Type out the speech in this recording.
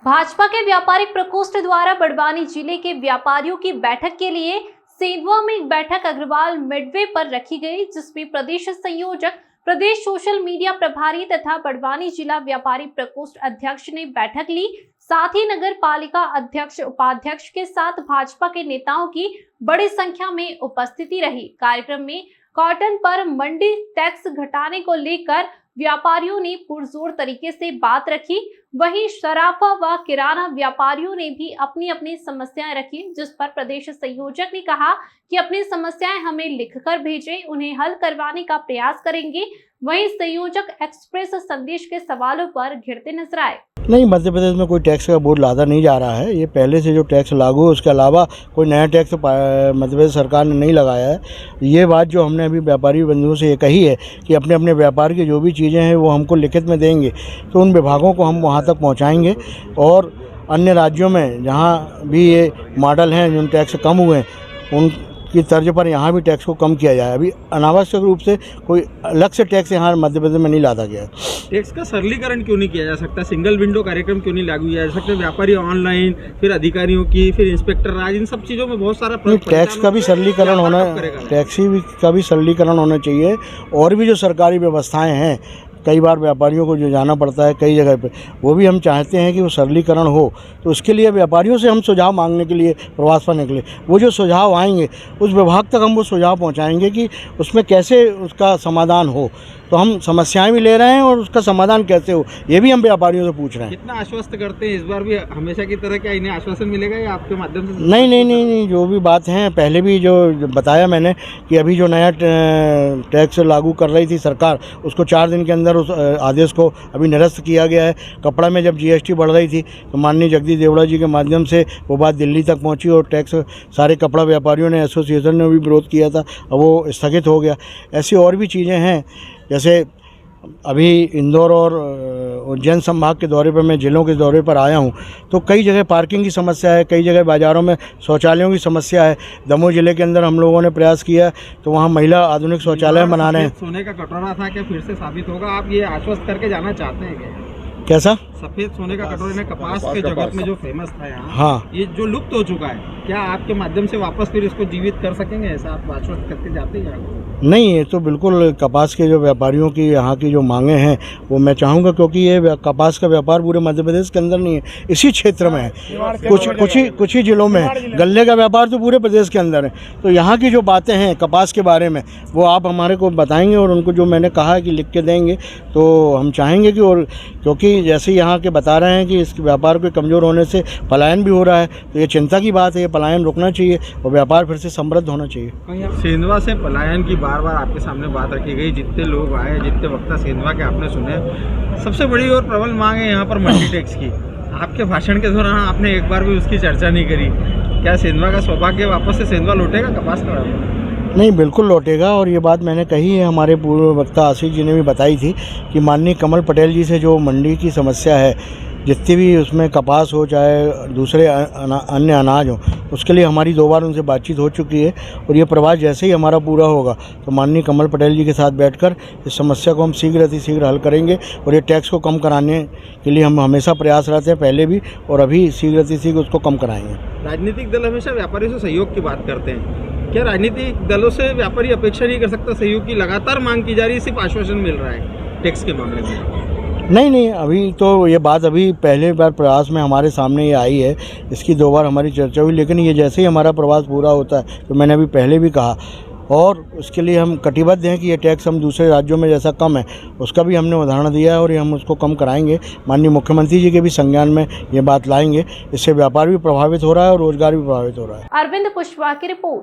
भाजपा के व्यापारिक प्रकोष्ठ द्वारा बड़वानी जिले के व्यापारियों की बैठक के लिए सेंधवा में एक बैठक अग्रवाल मिडवे पर रखी गई, जिसमें प्रदेश संयोजक, प्रदेश सोशल मीडिया प्रभारी तथा बड़वानी जिला व्यापारी प्रकोष्ठ अध्यक्ष ने बैठक ली। साथ ही नगर पालिका अध्यक्ष, उपाध्यक्ष के साथ भाजपा के नेताओं की बड़ी संख्या में उपस्थिति रही। कार्यक्रम में कॉटन पर मंडी टैक्स घटाने को लेकर व्यापारियों ने पुरजोर तरीके से बात रखी। वहीं सराफा व किराना व्यापारियों ने भी अपनी अपनी समस्याएं रखी, जिस पर प्रदेश संयोजक ने कहा कि अपनी समस्याएं हमें लिखकर भेजें, उन्हें हल करवाने का प्रयास करेंगे। वहीं संयोजक एक्सप्रेस संदेश के सवालों पर घिरते नजर आए। नहीं, मध्य प्रदेश में कोई टैक्स का बोर्ड लादा नहीं जा रहा है। ये पहले से जो टैक्स लागू है उसके अलावा कोई नया टैक्स मध्य प्रदेश सरकार ने नहीं लगाया है। ये बात जो हमने अभी व्यापारी बंधुओं से ये कही है कि अपने अपने व्यापार की जो भी चीज़ें हैं वो हमको लिखित में देंगे, तो उन विभागों को हम वहाँ तक पहुँचाएँगे। और अन्य राज्यों में जहाँ भी ये मॉडल हैं जिन टैक्स कम हुए हैं उनकी तर्ज पर यहाँ भी टैक्स को कम किया जाए। अभी अनावश्यक रूप से कोई अलग से टैक्स यहाँ मध्य प्रदेश में नहीं लादा गया। टैक्स का सरलीकरण क्यों नहीं किया जा सकता? सिंगल विंडो कार्यक्रम क्यों नहीं लागू किया जा सकता? व्यापारी ऑनलाइन, फिर अधिकारियों की, फिर इंस्पेक्टर राज, इन सब चीज़ों में बहुत सारा टैक्स का भी सरलीकरण होना, टैक्स का भी सरलीकरण होना चाहिए। और भी जो सरकारी व्यवस्थाएं हैं, कई बार व्यापारियों को जो जाना पड़ता है कई जगह पे, वो भी हम चाहते हैं कि वो सरलीकरण हो। तो उसके लिए व्यापारियों से हम सुझाव मांगने के लिए प्रवास पर निकले। वो जो सुझाव आएंगे उस विभाग तक हम वो सुझाव पहुंचाएंगे कि उसमें कैसे उसका समाधान हो। तो हम समस्याएं भी ले रहे हैं और उसका समाधान कैसे हो ये भी हम व्यापारियों से पूछ रहे हैं। कितना आश्वस्त करते हैं इस बार भी हमेशा की तरह? क्या इन्हें आश्वासन मिलेगा या आपके माध्यम से? नहीं, जो भी बात है पहले भी जो बताया मैंने कि अभी जो नया टैक्स लागू कर रही थी सरकार, उसको 4 दिन के अंदर उस आदेश को अभी निरस्त किया गया है। कपड़ा में जब GST बढ़ रही थी तो माननीय जगदीश देवड़ा जी के माध्यम से वो बात दिल्ली तक पहुंची और टैक्स सारे कपड़ा व्यापारियों ने, एसोसिएशन ने भी विरोध किया था, अब वो स्थगित हो गया। ऐसी और भी चीज़ें हैं, जैसे अभी इंदौर और उज्जैन संभाग के दौरे पर मैं जिलों के दौरे पर आया हूँ, तो कई जगह पार्किंग की समस्या है, कई जगह बाज़ारों में शौचालयों की समस्या है। दमोह जिले के अंदर हम लोगों ने प्रयास किया तो वहाँ महिला आधुनिक शौचालय बना रहे हैं। सोने का कटोरा था, क्या फिर से साबित होगा? आप ये आश्वस्त करके जाना चाहते हैं क्या? कैसा? सफेद सोने का कटोरे में कपास के जगत में जो फेमस था यहाँ, हाँ, ये जो लुप्त हो चुका है, क्या आपके माध्यम से वापस फिर इसको जीवित कर सकेंगे? ऐसा आप आश्वस्त करके जाते हैं? नहीं, ये तो बिल्कुल कपास के जो व्यापारियों की यहाँ की जो मांगे हैं वो मैं चाहूँगा, क्योंकि ये कपास का व्यापार पूरे मध्य प्रदेश के अंदर नहीं है, इसी क्षेत्र में है। कुछ ही जिलों में है। गल्ले का व्यापार तो पूरे प्रदेश के अंदर है। तो यहाँ की जो बातें हैं कपास के बारे में वो आप हमारे को बताएंगे और उनको जो मैंने कहा है कि लिख के देंगे, तो हम चाहेंगे कि, और क्योंकि जैसे यहाँ के बता रहे हैं कि इस व्यापार के कमज़ोर होने से पलायन भी हो रहा है, तो ये चिंता की बात है। ये पलायन रुकना चाहिए और व्यापार फिर से समृद्ध होना चाहिए। सेंधवा से पलायन की बार बार आपके सामने बात रखी गई, जितने लोग आए, जितने वक्ता सेंधवा के आपने सुने, सबसे बड़ी और प्रबल मांग है यहाँ पर मंडी टैक्स की। आपके भाषण के दौरान आपने एक बार भी उसकी चर्चा नहीं करी। क्या सेंधवा का सौभाग्य वापस से सेंधवा लौटेगा कपास का व्यापार? नहीं, बिल्कुल लौटेगा। और ये बात मैंने कही है, हमारे पूर्व वक्ता आशीष जी ने भी बताई थी कि माननीय कमल पटेल जी से जो मंडी की समस्या है, जितनी भी उसमें कपास हो चाहे दूसरे अन्य अनाज हो, उसके लिए हमारी 2 बार उनसे बातचीत हो चुकी है। और ये प्रवास जैसे ही हमारा पूरा होगा तो माननीय कमल पटेल जी के साथ बैठकर इस समस्या को हम शीघ्र हल करेंगे। और ये टैक्स को कम कराने के लिए हम हमेशा प्रयासरत हैं, पहले भी और अभी शीघ्र उसको कम कराएंगे। राजनीतिक दल हमेशा व्यापारियों से सहयोग की बात करते हैं, क्या राजनीतिक दलों से व्यापारी अपेक्षा नहीं कर सकता सहयोग की? लगातार मांग की जा रही है, सिर्फ आश्वासन मिल रहा है टैक्स के मामले में। नहीं, अभी तो ये बात अभी पहले बार प्रयास में हमारे सामने ये आई है, इसकी 2 बार हमारी चर्चा हुई, लेकिन ये जैसे ही हमारा प्रवास पूरा होता है तो मैंने अभी पहले भी कहा, और उसके लिए हम कटिबद्ध हैं कि ये टैक्स हम दूसरे राज्यों में जैसा कम है उसका भी हमने उदाहरण दिया है और ये हम उसको कम कराएंगे। माननीय मुख्यमंत्री जी के भी संज्ञान में ये बात लाएंगे। इससे व्यापार भी प्रभावित हो रहा है और रोजगार भी प्रभावित हो रहा है। अरविंद कुशवाहा की रिपोर्ट।